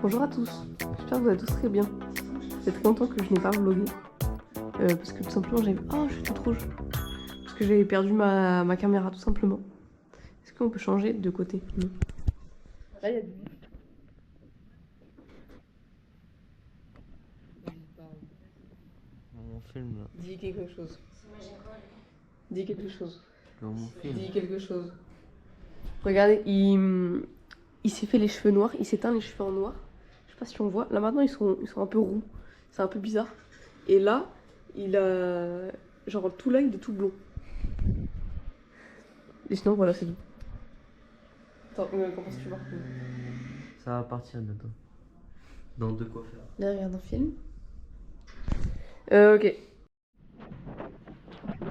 Bonjour à tous, j'espère que vous allez tous très bien. Ça fait très longtemps que je n'ai pas vlogué. Parce que tout simplement j'ai... Oh, je suis toute rouge. Parce que j'avais perdu ma caméra tout simplement. Est-ce qu'on peut changer de côté? Non. Là, il y a du... Mon film là. Dis quelque chose. Dis quelque chose. Dans mon film. Dis quelque chose. Regardez, il s'est fait les cheveux noirs, il s'est teint les cheveux en noir. Je sais pas si on voit. Là maintenant ils sont un peu roux. C'est un peu bizarre. Et là, il a genre tout l'œil de tout blond. Et sinon voilà, c'est tout. Attends, comment est-ce que tu vois? Ça va partir bientôt. Dans deux coiffeurs. Là, regarde un film. Ok.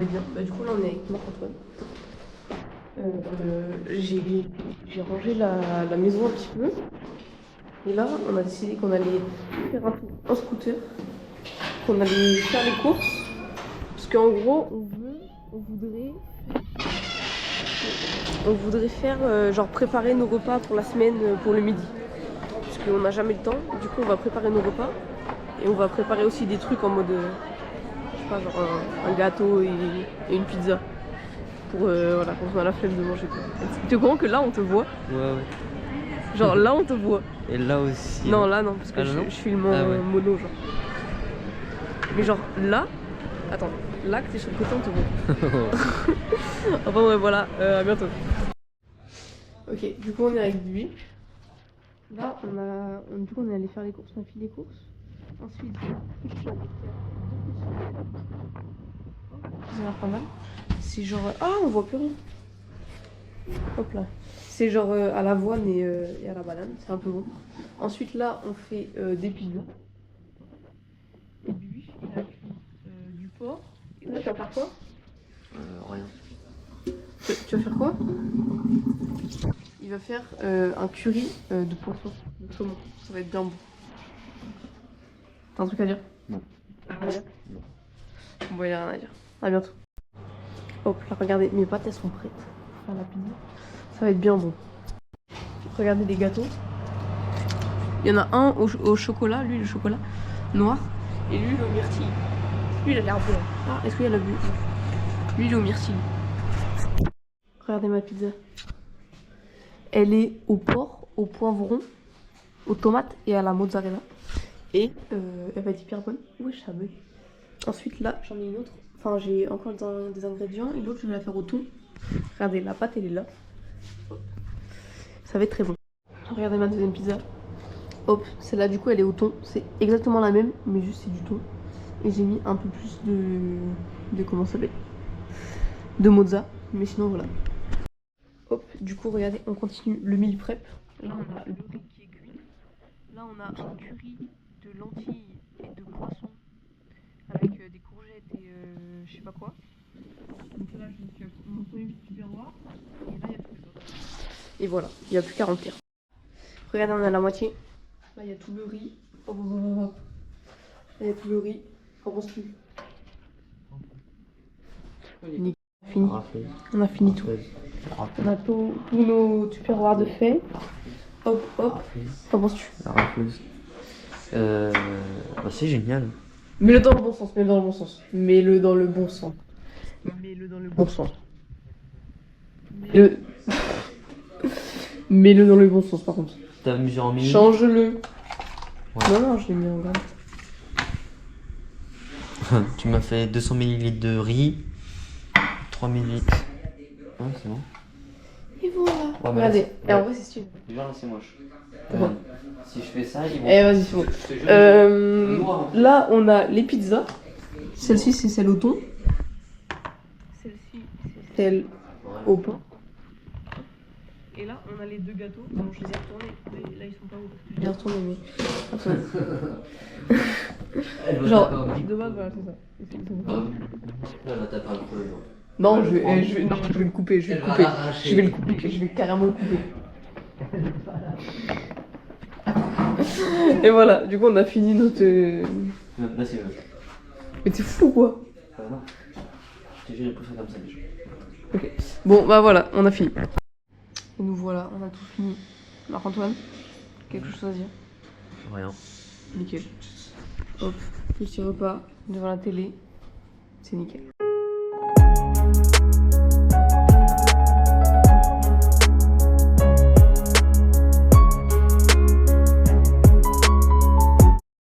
Bien. Bah, du coup là on est avec Marc-Antoine. J'ai rangé la maison un petit peu. Et là, on a décidé qu'on allait faire un tour en scooter, qu'on allait faire les courses. Parce qu'en gros, on voudrait faire, genre préparer nos repas pour la semaine, pour le midi. Parce qu'on n'a jamais le temps. Du coup, on va préparer nos repas. Et on va préparer aussi des trucs en mode, je sais pas, genre un gâteau et une pizza. Pour, voilà, quand on a la flemme de manger. Tu es au courant que là, on te voit? Ouais. Genre là, on te voit. Et là aussi. Non, là non, parce que je filme en mono, genre. Mais genre là, attends, là que t'es sur le côté, on te voit. Enfin ouais, voilà, à bientôt. Ok, du coup on est avec lui. Là, du coup on est allé faire les courses, on a fait les courses. Ensuite, ça a l'air pas mal. C'est genre, ah on voit plus rien. Hop là. C'est genre à l'avoine et à la banane, c'est un peu bon. Ensuite là, on fait des pizzas. Et lui, il a cuit du porc. Et là, tu vas faire quoi? Rien. Tu vas faire quoi? Il va faire un curry de poisson, de saumon. Ça va être bien bon. T'as un truc à dire? Non. Rien à dire? Non. Bon, il n'y a rien à dire. À bientôt. Hop là, regardez, mes pâtes elles sont prêtes pour faire la pizza. Ça va être bien bon. Regardez les gâteaux. Il y en a un au chocolat, lui le chocolat noir, et lui le myrtille. Lui il a l'air bon. Ah, est-ce qu'il y a la vue? Lui il est au myrtille. Regardez ma pizza. Elle est au porc, au poivron, aux tomates et à la mozzarella. Et elle va être hyper bonne. Oui, ça bug. Ensuite là, j'en ai une autre. Enfin, j'ai encore des ingrédients et l'autre je vais la faire au thon. Regardez, la pâte elle est là. Ça va être très bon. Regardez ma deuxième pizza. Hop, celle-là du coup elle est au thon. C'est exactement la même, mais juste c'est du thon. Et j'ai mis un peu plus de comment ça s'appelle? De mozza. Mais sinon voilà. Hop, du coup regardez, on continue le meal prep. Là on a le riz qui est cuit. Là on a un curry de lentilles et de poisson. Avec des courgettes et je sais pas quoi. Donc là je me suis mon premier tupperware. Et là il y a tout les autres. Et voilà, il n'y a plus qu'à remplir. Regardez, on a la moitié. Là, il y a tout le riz. Oh, là, il y a tout le riz. Qu'en penses-tu? Nickel. Fini. On a fini tout. On a tous nos tupperwares de fait. Hop, hop. Qu'en penses-tu? La rafleuse. Bah c'est génial. Mets-le dans le bon sens, mets-le dans le bon sens. Mets-le dans le bon sens. Mets-le dans le bon sens. Mets-le dans le bon sens par contre. T'as mesuré en minutes? Change-le. Ouais. Non, je l'ai mis en gramme. Tu m'as fait 200 ml de riz, 3 ml. Ouais, c'est bon. Et voilà. Ouais, Regardez, là, et en vrai c'est stylé. Genre là c'est moche. Pourquoi? Si je fais ça, ils vont. Eh vas-y, c'est bon. Là on a les pizzas. Celle-ci c'est celle au thon. Celle-ci c'est celle au pain. Et là on a les deux gâteaux. Bon, je les ai retournés. Mais là ils sont pas hauts parce que je les ai retournés. Mais... Genre, de base voilà c'est ça. Là, on va taper un peu. Non, je vais le couper, je vais le couper. Je vais le couper, je vais carrément le couper. Et voilà, du coup on a fini notre... Là c'est moche. Mais t'es fou quoi? Non. Je te jure, il faut faire comme ça déjà. Ok. Bon bah voilà, on a fini. Et nous voilà, on a tout fini. Marc-Antoine, Quelque chose à dire? Rien. Nickel. Hop, petit repas devant la télé. C'est nickel.